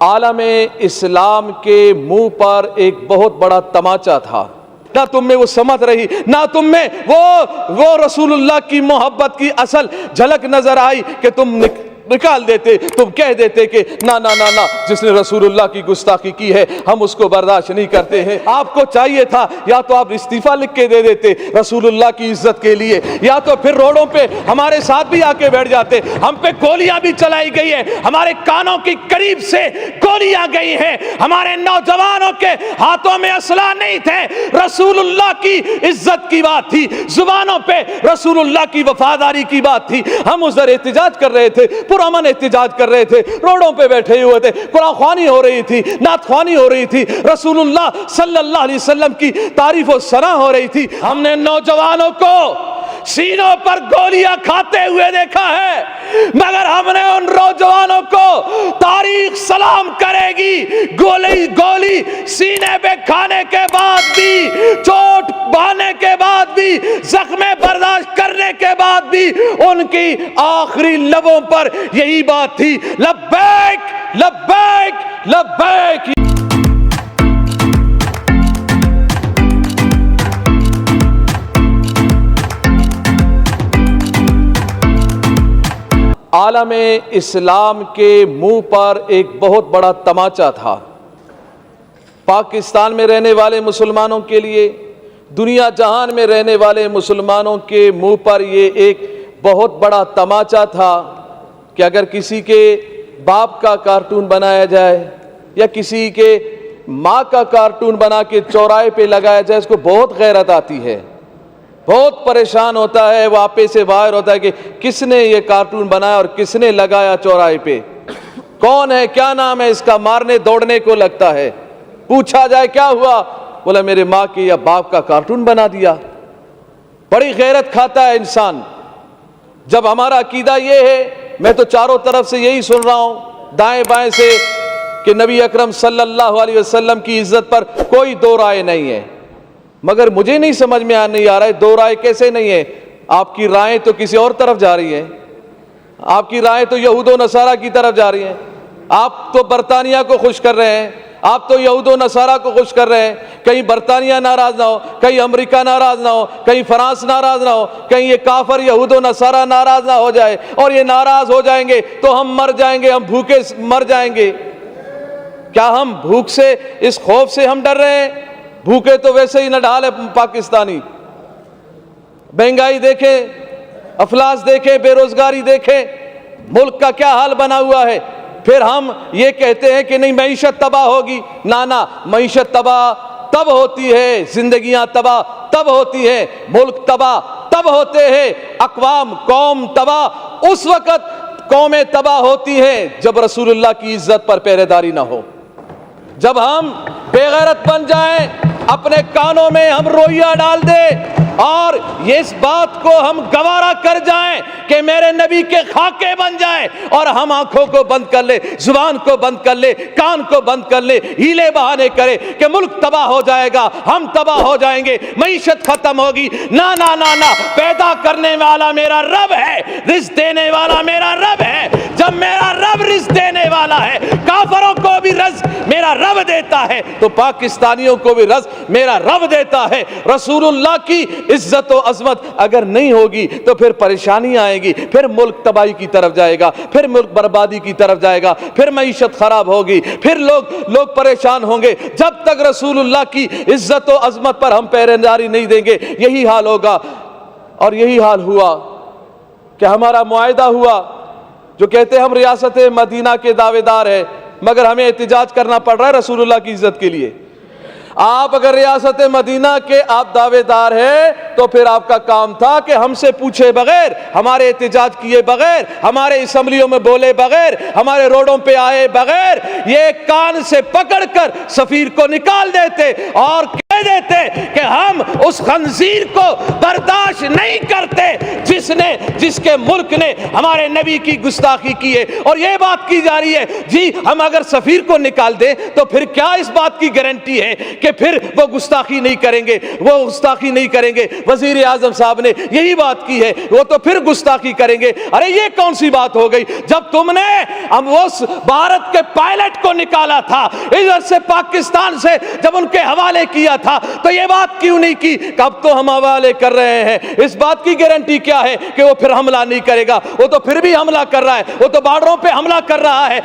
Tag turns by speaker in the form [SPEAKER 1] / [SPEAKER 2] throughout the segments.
[SPEAKER 1] عالم اسلام کے منہ پر ایک بہت بڑا تماچا تھا. نہ تم میں وہ سمجھ رہی، نہ تم میں وہ رسول اللہ کی محبت کی اصل جھلک نظر آئی کہ تم نکال دیتے، تم کہہ دیتے کہ نا نا نا نا، جس نے رسول اللہ کی گستاخی کی ہے ہم اس کو برداشت نہیں کرتے ہیں. آپ کو چاہیے تھا یا تو آپ استعفیٰ لکھ کے دے دیتے رسول اللہ کی عزت کے لیے، یا تو پھر روڈوں پہ ہمارے ساتھ بھی آ کے بیٹھ جاتے. ہم پہ گولیاں بھی چلائی گئی ہیں، ہمارے کانوں کی قریب سے گولیاں گئی ہیں، ہمارے نوجوانوں کے ہاتھوں میں اسلحہ نہیں تھے. رسول اللہ کی عزت کی بات تھی، زبانوں پہ رسول اللہ کی وفاداری کی بات تھی. ہم ادھر احتجاج کر رہے تھے، امن احتجاج کر رہے تھے، روڈوں پہ بیٹھے ہوئے تھے، قرآن خوانی ہو رہی تھی، نعت خوانی ہو رہی تھی، رسول اللہ صلی اللہ علیہ وسلم کی تعریف و ثنا ہو رہی تھی. ہم نے نوجوانوں کو سینوں پر گولیاں کھاتے ہوئے دیکھا ہے، مگر ہم نے ان نوجوانوں کو تاریخ سلام کرے گی. گولی سینے پہ کھانے کے بعد بھی، چوٹ بہانے کے بعد بھی، زخم برداشت کرنے کے بعد بھی ان کی آخری لبوں پر یہی بات تھی، لبیک لبیک لبیک. عالم اسلام کے منہ پر ایک بہت بڑا تماچا تھا. پاکستان میں رہنے والے مسلمانوں کے لیے، دنیا جہان میں رہنے والے مسلمانوں کے منہ پر یہ ایک بہت بڑا تماچا تھا کہ اگر کسی کے باپ کا کارٹون بنایا جائے یا کسی کے ماں کا کارٹون بنا کے چوراہے پہ لگایا جائے، اس کو بہت غیرت آتی ہے، بہت پریشان ہوتا ہے، وہ آپے سے باہر ہوتا ہے کہ کس نے یہ کارٹون بنایا اور کس نے لگایا چوراہے پہ، کون ہے، کیا نام ہے اس کا. مارنے دوڑنے کو لگتا ہے. پوچھا جائے کیا ہوا، بولا میرے ماں کے یا باپ کا کارٹون بنا دیا. بڑی غیرت کھاتا ہے انسان. جب ہمارا عقیدہ یہ ہے، میں تو چاروں طرف سے یہی سن رہا ہوں دائیں بائیں سے کہ نبی اکرم صلی اللہ علیہ وسلم کی عزت پر کوئی دو رائے نہیں ہے، مگر مجھے نہیں سمجھ میں نہیں آ رہا ہے دو رائے کیسے نہیں ہے. آپ کی رائیں تو کسی اور طرف جا رہی ہیں، آپ کی رائیں تو یہود و نصارہ کی طرف جا رہی ہیں. آپ تو برطانیہ کو خوش کر رہے ہیں، آپ تو یہود و نصارہ کو خوش کر رہے ہیں. کہیں برطانیہ ناراض نہ ہو، کہیں امریکہ ناراض نہ ہو، کہیں فرانس ناراض نہ ہو، کہیں یہ کافر یہود و نصارہ ناراض نہ ہو جائے، اور یہ ناراض ہو جائیں گے تو ہم مر جائیں گے، ہم بھوکے مر جائیں گے. کیا ہم بھوک سے، اس خوف سے ہم ڈر رہے ہیں؟ بھوکے تو ویسے ہی نہ ڈھال ہے پاکستانی. مہنگائی دیکھیں، افلاس دیکھیں، بے روزگاری دیکھیں، ملک کا کیا حال بنا ہوا ہے. پھر ہم یہ کہتے ہیں کہ نہیں معیشت تباہ ہوگی. نہ، معیشت تباہ تب ہوتی ہے، زندگیاں تباہ تب ہوتی ہیں، ملک تباہ تب ہوتے ہیں، اقوام قوم تباہ اس وقت قومیں تباہ ہوتی ہیں جب رسول اللہ کی عزت پر پہرے داری نہ ہو. جب ہم بے غیرت بن جائیں، اپنے کانوں میں ہم روئیاں ڈال دیں اور اس بات کو ہم گوارا کر جائیں کہ میرے نبی کے خاکے بن جائیں، اور ہم آنکھوں کو بند کر لے، زبان کو بند کر لے، کان کو بند کر لے، ہیلے بہانے کرے کہ ملک تباہ ہو جائے گا، ہم تباہ ہو جائیں گے، معیشت ختم ہوگی. نا نا نا نا، پیدا کرنے والا میرا رب ہے، رزق دینے والا میرا رب ہے. جب میرا رب رزق دینے والا ہے، کافروں کو بھی رزق میرا رب دیتا ہے، تو پاکستانیوں کو بھی رزق میرا رب دیتا ہے. رسول اللہ کی عزت و عظمت اگر نہیں ہوگی تو پھر پریشانی آئے گی، پھر ملک تباہی کی طرف جائے گا، پھر ملک بربادی کی طرف جائے گا، پھر معیشت خراب ہوگی، پھر لوگ پریشان ہوں گے. جب تک رسول اللہ کی عزت و عظمت پر ہم پہرے داری نہیں دیں گے یہی حال ہوگا. اور یہی حال ہوا کہ ہمارا معاہدہ ہوا، جو کہتے ہیں ہم ریاست مدینہ کے دعوے دار ہیں، مگر ہمیں احتجاج کرنا پڑ رہا ہے رسول اللہ کی عزت کے لیے. آپ اگر ریاست مدینہ کے آپ دعوے دار ہیں تو پھر آپ کا کام تھا کہ ہم سے پوچھے بغیر، ہمارے احتجاج کیے بغیر، ہمارے اسمبلیوں میں بولے بغیر، ہمارے روڈوں پہ آئے بغیر یہ کان سے پکڑ کر سفیر کو نکال دیتے اور کہہ دیتے کہ ہم اس خنزیر کو برداشت نہیں کرتے جس کے ملک نے ہمارے نبی کی گستاخی کی ہے، اور یہ بات کی جا رہی ہے جی ہم اگر سفیر کو نکال دیں تو پھر کیا اس بات کی گارنٹی ہے کہ پھر وہ گستاخی نہیں کریں گے، وہ گستاخی نہیں کریں گے؟ وزیر اعظم صاحب نے یہی بات کی ہے، وہ تو پھر گستاخی کریں گے۔ ارے یہ کون سی بات ہو گئی؟ جب تم نے اس بھارت کے پائلٹ کو نکالا تھا ادھر سے پاکستان سے، جب ان کے حوالے کیا تھا تو یہ بات کیوں نہیں کی کہ اب تو ہم حوالے کر رہے ہیں؟ اس بات کی گارنٹی کیا ہے کہ وہ پھر حملہ نہیں کرے گا؟ وہ تو پھر بھی حملہ کر رہا ہے، وہ تو بارڈروں پہ حملہ کر رہا ہے،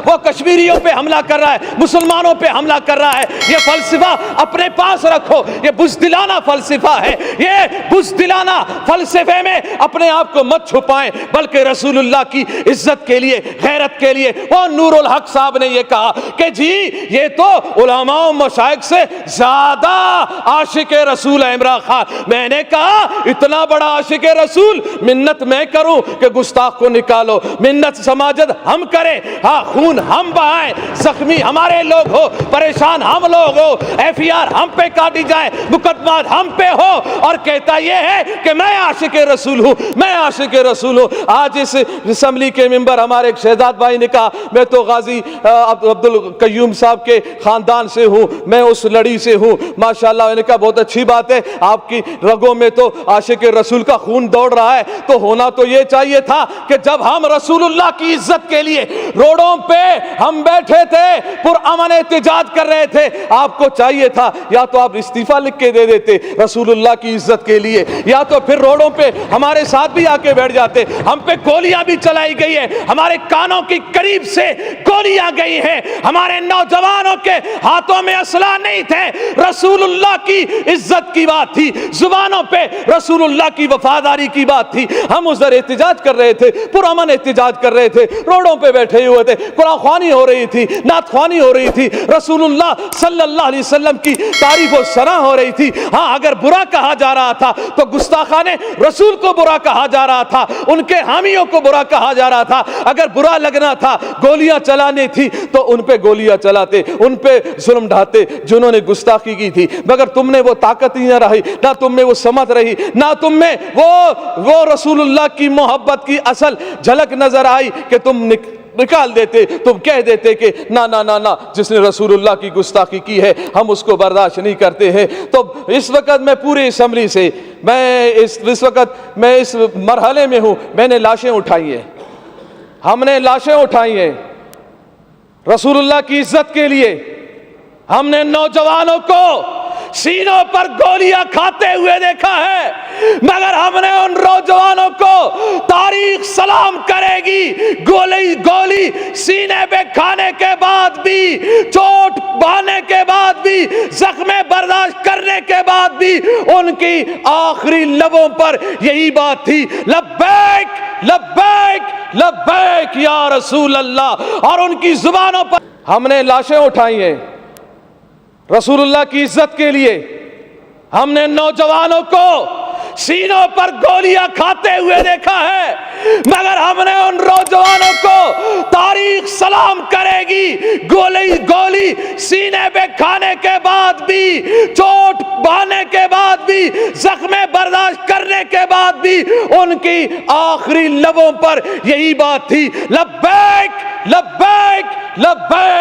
[SPEAKER 1] وہ کشمیریوں پہ حملہ کر رہا ہے، مسلمانوں پہ حملہ کر رہا ہے۔ یہ فلسفہ اپنے پاس رکھو، یہ بزدلانہ فلسفہ ہے، یہ بزدلانہ فلسفے میں اپنے آپ کو مت چھپائیں، بلکہ رسول اللہ کی عزت کے لیے، غیرت کے لیے۔ وہ نور الحق صاحب نے یہ کہا کہ جی یہ تو علماء و مشائخ سے زیادہ عاشق رسول ہے عمران خان۔ میں نے کہا اتنا بڑا عاشق رسول منت میں کروں کہ گستاخ کو نکالو، منت سماجت ہم کریں، ہاں خون ہم بہائیں، زخمی ہمارے لوگ ہو، پریشان ہم لوگ ہو، FIR ہم پہ کاٹی جائے، مقدمات ہم پہ ہو، اور کہتا یہ ہے کہ میں عاشق رسول ہوں، میں عاشق رسول ہوں۔ آج اس اسمبلی کے ممبر ہمارے ایک شہزاد بھائی نے کہا میں تو غازی عبد القیوم صاحب کے خاندان سے ہوں، میں اس لڑی سے ہوں، ماشاءاللہ۔ میں نے کہا بہت اچھی بات ہے، آپ کی رگوں میں تو عاشق رسول کا خون دوڑ رہا ہے، تو ہونا تو یہ چاہیے تھا کہ جب ہم رسول اللہ کی عزت کے لیے روڈوں پہ ہم بیٹھے تھے، پرامن احتجاج کر رہے تھے، آپ کو چاہیے تھا یا تو آپ استعفیٰ لکھ کے دے دیتے رسول اللہ کی عزت کے لیے، یا تو پھر روڈوں پہ ہمارے ساتھ بھی آ کے بیٹھ جاتے۔ ہم پہ گولیاں بھی چلائی گئی ہے، ہمارے کانوں کی قریب سے گولیاں گئی ہیں، ہمارے نوجوانوں کے ہاتھوں میں اسلحہ نہیں تھے، رسول اللہ کی عزت کی بات تھی، زبانوں پہ رسول اللہ کی وفاداری کی بات تھی۔ ہم ادھر احتجاج کر رہے تھے، پرامن احتجاج کر رہے تھے، روڈوں پہ بیٹھے ہوئے تھے، قرآن خوانی ہو رہی تھی، نعت خوانی ہو رہی تھی، رسول اللہ صلی اللہ علیہ وسلم کی تعریف و ثنا ہو رہی تھی۔ ہاں اگر برا کہا جا رہا تھا تو گستاخان رسول کو برا کہا جا رہا تھا، ان کے حامیوں کو برا کہا جا رہا تھا۔ اگر برا لگنا تھا، گولیاں چلانے تھی تو ان پہ گولیاں چلاتے، ان پہ ظلم ڈھاتے جنہوں نے گستاخی کی تھی، مگر تم نے وہ طاقت ہی نہ رہی، نہ تم میں وہ سمت رہی، نہ تم میں وہ رسول اللہ کی محبت کی اصل جھلک نظر آئی کہ تم نکال دیتے، تم کہہ دیتے کہ نا نا نا نا، جس نے رسول اللہ کی گستاخی کی ہے ہم اس کو برداشت نہیں کرتے ہیں۔ تو اس وقت میں پوری اسمبلی سے اس وقت میں اس مرحلے میں ہوں، میں نے لاشیں اٹھائی ہیں، ہم نے لاشیں اٹھائی ہیں رسول اللہ کی عزت کے لیے۔ ہم نے نوجوانوں کو سینوں پر گولیاں کھاتے ہوئے دیکھا ہے، مگر ہم نے ان نوجوانوں کو تاریخ سلام کرے گی، گولی سینے پہ کھانے کے بعد بھی، چوٹ بہانے کے بعد بھی، زخم برداشت کرنے کے بعد بھی ان کی آخری لبوں پر یہی بات تھی، لبیک لبیک لبیک یا رسول اللہ۔ اور ان کی زبانوں پر ہم نے لاشیں اٹھائی ہیں رسول اللہ کی عزت کے لیے۔ ہم نے نوجوانوں کو سینوں پر گولیاں کھاتے ہوئے دیکھا ہے، مگر ہم نے ان نوجوانوں کو تاریخ سلام کرے گی، گولی سینے پہ کھانے کے بعد بھی، چوٹ بہانے کے بعد بھی، زخم برداشت کرنے کے بعد بھی ان کی آخری لبوں پر یہی بات تھی، لبیک لبیک لبیک